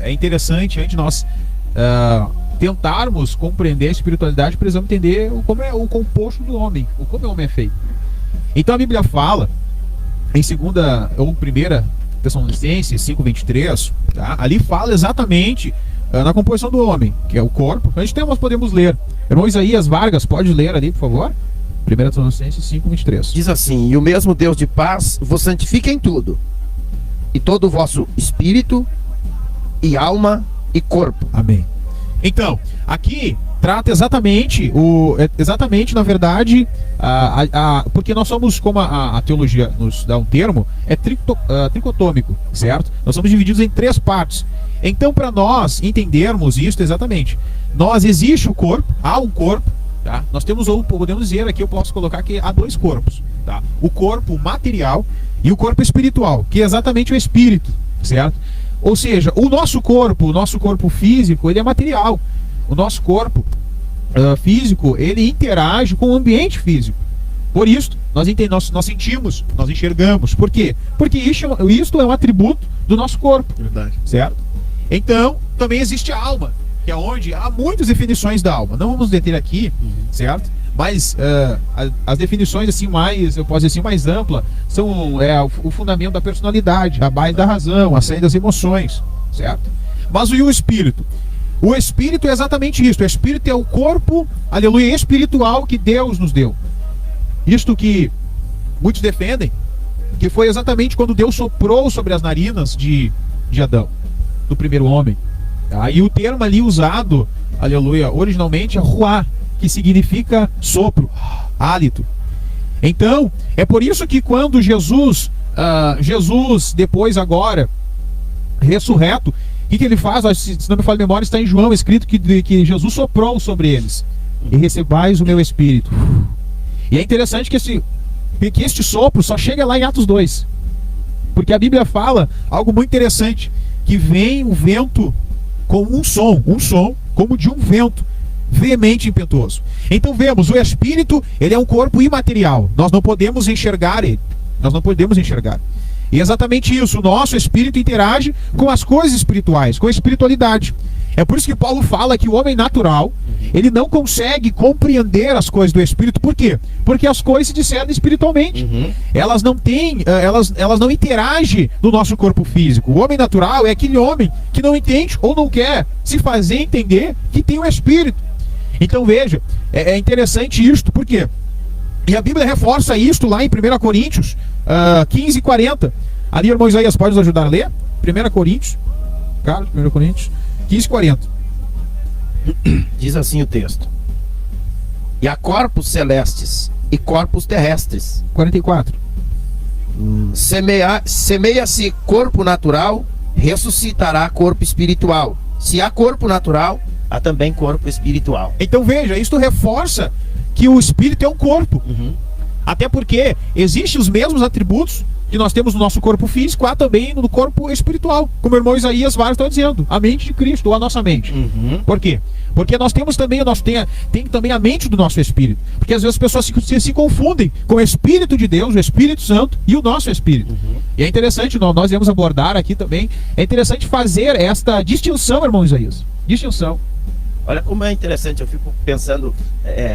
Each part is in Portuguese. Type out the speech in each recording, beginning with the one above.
é interessante, antes de nós tentarmos compreender a espiritualidade, precisamos entender como é o composto do homem, como o homem é feito. Então a Bíblia fala, em 2ª ou 1ª Tessalonicenses 5:23, tá? Ali fala exatamente na composição do homem, que é o corpo. Nós podemos ler. Irmão Isaías Vargas, pode ler ali, por favor? 1ª Tessalonicenses 5:23. Diz assim: e o mesmo Deus de paz vos santifica em tudo, e todo o vosso espírito, e alma, e corpo. Amém. Então, aqui trata exatamente, na verdade, porque nós somos, como a teologia nos dá um termo, tricotômico, certo? Nós somos divididos em 3 partes. Então, para nós entendermos isso exatamente, existe o corpo, há um corpo, tá? Nós temos, ou podemos dizer aqui, eu posso colocar que há 2 corpos, tá? O corpo material e o corpo espiritual, que é exatamente o espírito, certo? Ou seja, o nosso corpo físico, ele é material. O nosso corpo físico, ele interage com o ambiente físico. Por isso, nós sentimos, nós enxergamos. Por quê? Porque isto é um atributo do nosso corpo. Verdade. Certo? Então, também existe a alma, que é onde há muitas definições da alma. Não vamos deter aqui, certo? Mas as definições assim eu posso dizer assim, mais ampla, são o fundamento da personalidade, a base da razão, a saída das emoções, certo? Mas e o espírito? O espírito é exatamente isso. O espírito é o corpo, aleluia, espiritual que Deus nos deu. Isto que muitos defendem, que foi exatamente quando Deus soprou sobre as narinas de Adão, do primeiro homem. Tá? E o termo ali usado, aleluia, originalmente é ruá, que significa sopro, hálito. Então, é por isso que quando Jesus depois agora, ressurreto, o que ele faz? Se não me falha a memória, está em João, escrito que Jesus soprou sobre eles. E recebais o meu espírito. E é interessante que este sopro só chega lá em Atos 2. Porque a Bíblia fala algo muito interessante, que vem o vento como um som como de um vento veemente e impetuoso. Então vemos, o espírito, ele é um corpo imaterial. Nós não podemos enxergar ele. E exatamente isso, o nosso espírito interage com as coisas espirituais, com a espiritualidade. É por isso que Paulo fala que o homem natural, ele não consegue compreender as coisas do espírito. Por quê? Porque as coisas se discernem espiritualmente. Elas não têm, elas não interagem no nosso corpo físico. O homem natural é aquele homem que não entende ou não quer se fazer entender que tem o espírito. Então veja, é interessante isto, por quê? E a Bíblia reforça isto lá em 1 Coríntios 15:40. Ali, irmão Isaías, pode nos ajudar a ler? 1 Coríntios, Carlos, 1 Coríntios 15:40. Diz assim o texto: e há corpos celestes e corpos terrestres. 44. Semeia-se corpo natural, ressuscitará corpo espiritual. Se há corpo natural, há também corpo espiritual. Então veja, isto reforça que o espírito é um corpo. Até porque existem os mesmos atributos que nós temos no nosso corpo físico, há também no corpo espiritual, como o irmão Isaías Vargas está dizendo, a mente de Cristo, ou a nossa mente. Por quê? Porque nós temos também, tem também a mente do nosso espírito. Porque às vezes as pessoas se confundem com o Espírito de Deus, o Espírito Santo e o nosso espírito. E é interessante, nós iremos abordar aqui também, é interessante fazer esta distinção, irmão Isaías. Distinção. Olha como é interessante, eu fico pensando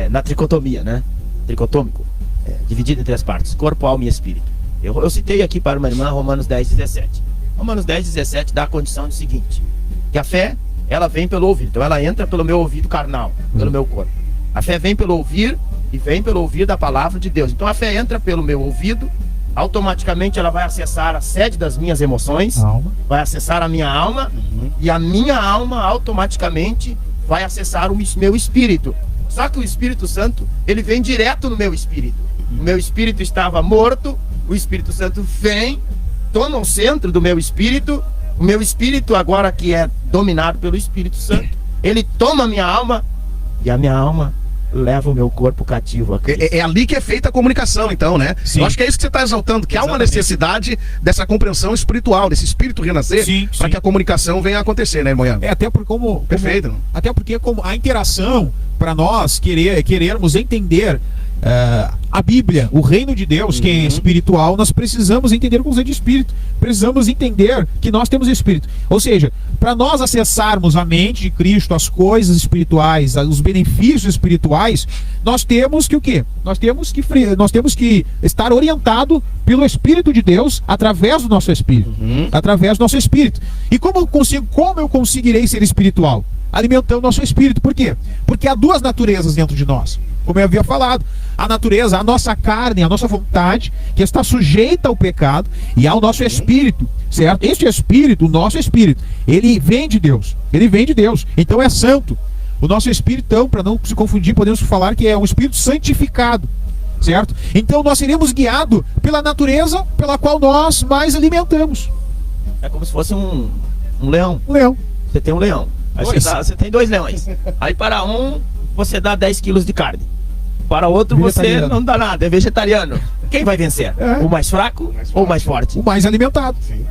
na tricotomia, né? Tricotômico, dividido em 3 partes, corpo, alma e espírito. Eu citei aqui para uma irmã Romanos 10:17. Romanos 10:17 dá a condição do seguinte: que a fé, ela vem pelo ouvido. Então ela entra pelo meu ouvido carnal, pelo meu corpo. A fé vem pelo ouvir e vem pelo ouvir da palavra de Deus. Então a fé entra pelo meu ouvido, automaticamente ela vai acessar a sede das minhas emoções, vai acessar a minha alma, e a minha alma automaticamente vai acessar o meu espírito. Só que o Espírito Santo, ele vem direto no meu espírito. O meu espírito estava morto, o Espírito Santo vem, toma o centro do meu espírito. O meu espírito, agora que é dominado pelo Espírito Santo, ele toma a minha alma, e a minha alma leva o meu corpo cativo a Cristo. É ali que é feita a comunicação, então, né? Sim. Eu acho que é isso que você está exaltando, que há uma necessidade dessa compreensão espiritual, desse espírito renascer, para que a comunicação venha a acontecer, né, irmão? Até porque Perfeito. Até porque como a interação, para nós querermos entender a Bíblia, o reino de Deus, que é espiritual, nós precisamos entender o conceito de espírito. Precisamos entender que nós temos espírito. Ou seja, para nós acessarmos a mente de Cristo, as coisas espirituais, os benefícios espirituais, nós temos que o quê? Nós temos que estar orientado pelo Espírito de Deus através do nosso espírito. Através do nosso espírito. E como eu conseguirei ser espiritual? Alimentando o nosso espírito. Por quê? Porque há duas naturezas dentro de nós. Como eu havia falado, a natureza, a nossa carne, a nossa vontade, que está sujeita ao pecado, e ao nosso espírito, certo? Este espírito, o nosso espírito, ele vem de Deus. Ele vem de Deus. Então é santo. O nosso espírito, então, para não se confundir, podemos falar que é um espírito santificado, certo? Então nós seremos guiados pela natureza pela qual nós mais alimentamos. É como se fosse um leão. Um leão. Você tem um leão. Aí você tem 2 leões. Aí para um, você dá 10 quilos de carne. Para outro, você não dá nada, é vegetariano. Quem vai vencer? O mais fraco ou o mais forte? O mais alimentado. Sim.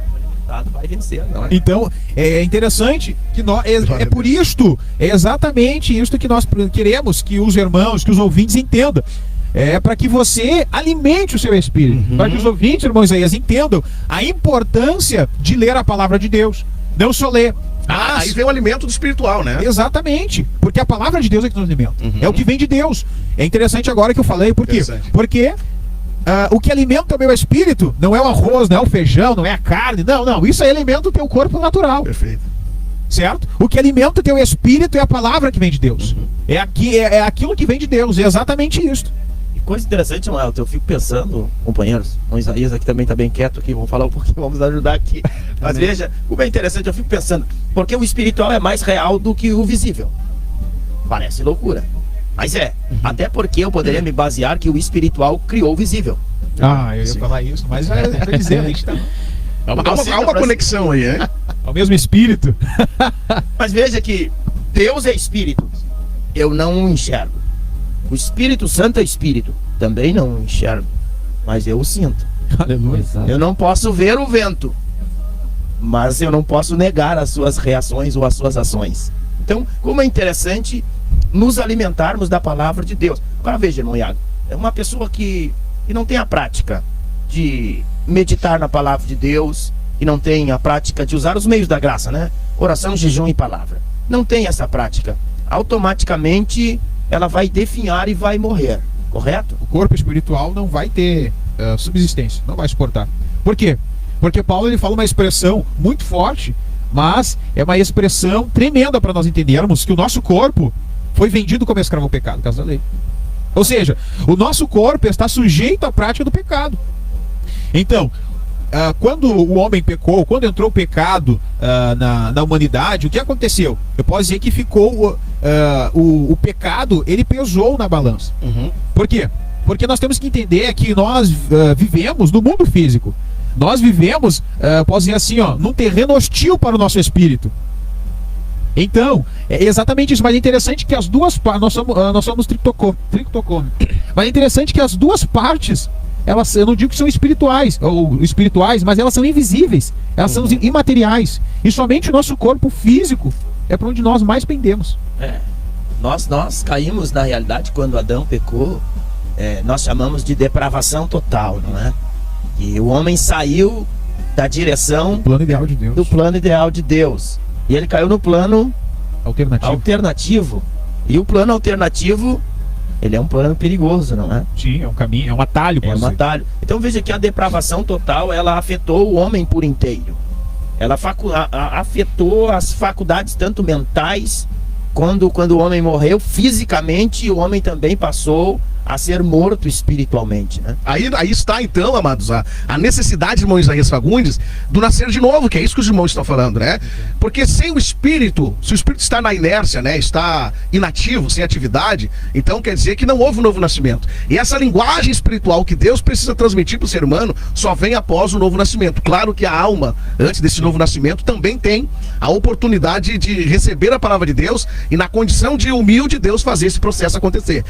Vai vencer, não é? Então, é interessante que nós, é por isto, é exatamente isto que nós queremos que os irmãos, que os ouvintes entendam. É para que você alimente o seu espírito. Para que os ouvintes, irmãos Isaías, entendam a importância de ler a palavra de Deus. Não só ler. Aí vem o alimento do espiritual, né? Exatamente, porque a palavra de Deus é que nos alimenta. É o que vem de Deus. É interessante agora que eu falei, por quê? Porque o que alimenta o meu espírito não é o arroz, não é o feijão, não é a carne, não, isso aí alimenta o teu corpo natural. Perfeito. Certo? O que alimenta o teu espírito é a palavra que vem de Deus. É aquilo que vem de Deus, é exatamente isso. Coisa interessante, Noel, eu fico pensando, companheiros, o Isaías aqui também está bem quieto aqui, vamos falar um pouquinho, vamos ajudar aqui. Mas veja, como é interessante, eu fico pensando, porque o espiritual é mais real do que o visível. Parece loucura, mas é. Até porque eu poderia me basear que o espiritual criou o visível. Eu ia falar isso, mas vai dizer, a gente tá... Há uma conexão aí, hein? É o mesmo espírito. Mas veja que Deus é espírito, eu não enxergo. O Espírito Santo é espírito, também não enxergo, mas eu o sinto. Aleluia. Eu não posso ver o vento, mas eu não posso negar as suas reações ou as suas ações. Então, como é interessante nos alimentarmos da palavra de Deus. Agora veja, irmão Iago, é uma pessoa que não tem a prática de meditar na palavra de Deus, que não tem a prática de usar os meios da graça, né? Oração, jejum e palavra. Não tem essa prática. Automaticamente ela vai definhar e vai morrer, correto? O corpo espiritual não vai ter subsistência, não vai suportar. Por quê? Porque Paulo ele fala uma expressão muito forte, mas é uma expressão tremenda para nós entendermos que o nosso corpo foi vendido como escravo ao pecado, caso da lei. Ou seja, o nosso corpo está sujeito à prática do pecado. Então, quando o homem pecou, quando entrou o pecado na humanidade, o que aconteceu? Eu posso dizer que ficou o pecado, ele pesou na balança. Por quê? Porque nós temos que entender que nós vivemos no mundo físico. Nós vivemos, posso dizer assim, num terreno hostil para o nosso espírito. Então, é exatamente isso. Mas é interessante que as duas partes, nós somos trictocômio. Mas é interessante que as duas partes, eu não digo que são espirituais, mas elas são invisíveis, elas são imateriais. E somente o nosso corpo físico é para onde nós mais pendemos. Nós caímos na realidade quando Adão pecou, nós chamamos de depravação total, não é? E o homem saiu da direção do plano ideal de Deus. Do plano ideal de Deus. E ele caiu no plano alternativo. E o plano alternativo, ele é um plano perigoso, não é? Sim, é um caminho, é um atalho. Atalho. Então veja que a depravação total, ela afetou o homem por inteiro. Ela afetou as faculdades tanto mentais, quando o homem morreu fisicamente, o homem também passou a ser morto espiritualmente, né? Aí está então, amados, a necessidade, irmão Isaías Fagundes, do nascer de novo, que é isso que os irmãos estão falando, né? Porque sem o espírito, se o espírito está na inércia, né, está inativo, sem atividade, então quer dizer que não houve um novo nascimento. E essa linguagem espiritual que Deus precisa transmitir para o ser humano só vem após o novo nascimento. Claro que a alma, antes desse novo nascimento, também tem a oportunidade de receber a palavra de Deus e na condição de humilde Deus fazer esse processo acontecer.